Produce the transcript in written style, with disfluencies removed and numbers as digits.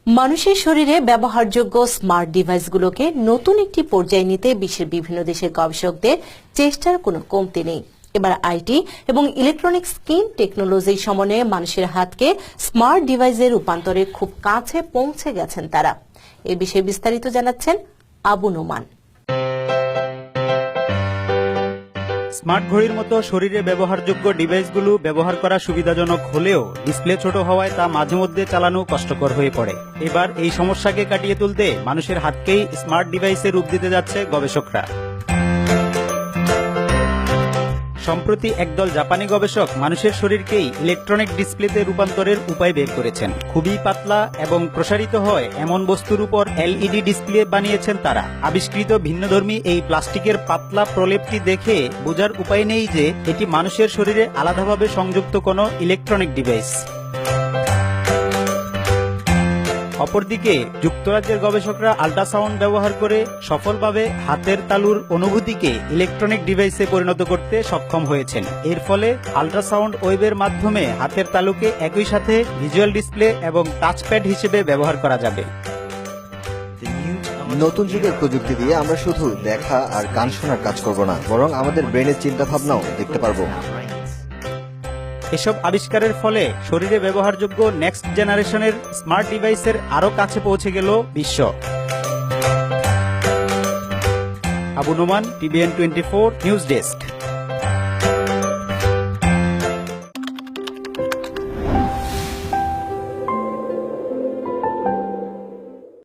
মানুষের শরীরে ব্যবহারযোগ্য স্মার্ট ডিভাইসগুলোকে নতুন একটি পর্যায়ে নিতে বিশ্বের বিভিন্ন দেশের গবেষকদের চেষ্টার কোনো কমতি নেই। এবার আইটি এবং ইলেকট্রনিক স্কিন টেকনোলজির সমন্বয়ে মানুষের হাতকে স্মার্ট ডিভাইসে রূপান্তরে খুব কাছে পৌঁছে গেছেন তারা। এ বিষয়ে বিস্তারিত জানাচ্ছেন আবু নোমান। স্মার্ট ঘড়ির মতো শরীরে ব্যবহারযোগ্য ডিভাইসগুলো ব্যবহার করা সুবিধাজনক হলেও ডিসপ্লে ছোট হওয়ায় তা মাঝে মধ্যে চালানো কষ্টকর হয়ে পড়ে। এবার এই সমস্যাকে কাটিয়ে তুলতে মানুষের হাতকেই স্মার্ট ডিভাইসে রূপ দিতে যাচ্ছে গবেষকরা। সম্প্রতি একদল জাপানি গবেষক মানুষের শরীরকেই ইলেকট্রনিক ডিসপ্লেতে রূপান্তরের উপায় বের করেছেন। খুবই পাতলা এবং প্রসারিত হয় এমন বস্তুর উপর এলইডি ডিসপ্লে বানিয়েছেন তারা। আবিষ্কৃত ভিন্নধর্মী এই প্লাস্টিকের পাতলা প্রলেপটি দেখে বোঝার উপায় নেই যে এটি মানুষের শরীরে আলাদাভাবে সংযুক্ত কোনো ইলেকট্রনিক ডিভাইস। অপরদিকে যুক্তরাজ্যের গবেষকরা আল্ট্রাসাউন্ড ব্যবহার করে সফলভাবে হাতের তালুর অনুভূতিকে ইলেকট্রনিক ডিভাইসে পরিণত করতে সক্ষম হয়েছেন। এর ফলে আল্ট্রাসাউন্ড ওয়েভের মাধ্যমে হাতের তালুকে একই সাথে ভিজুয়াল ডিসপ্লে এবং টাচপ্যাড হিসেবে ব্যবহার করা যাবে। নতুন যুগের প্রযুক্তি দিয়ে আমরা শুধু দেখা আর গান শোনার কাজ করব না, বরং আমাদের ব্রেনের চিন্তা ভাবনাও দেখতে পারবো। এসব আবিষ্কারের ফলে শরীরে ব্যবহারযোগ্য নেক্সট জেনারেশনের স্মার্ট ডিভাইসের আরও কাছে পৌঁছে গেল বিশ্ব। Abu Noman, TVN24 news desk.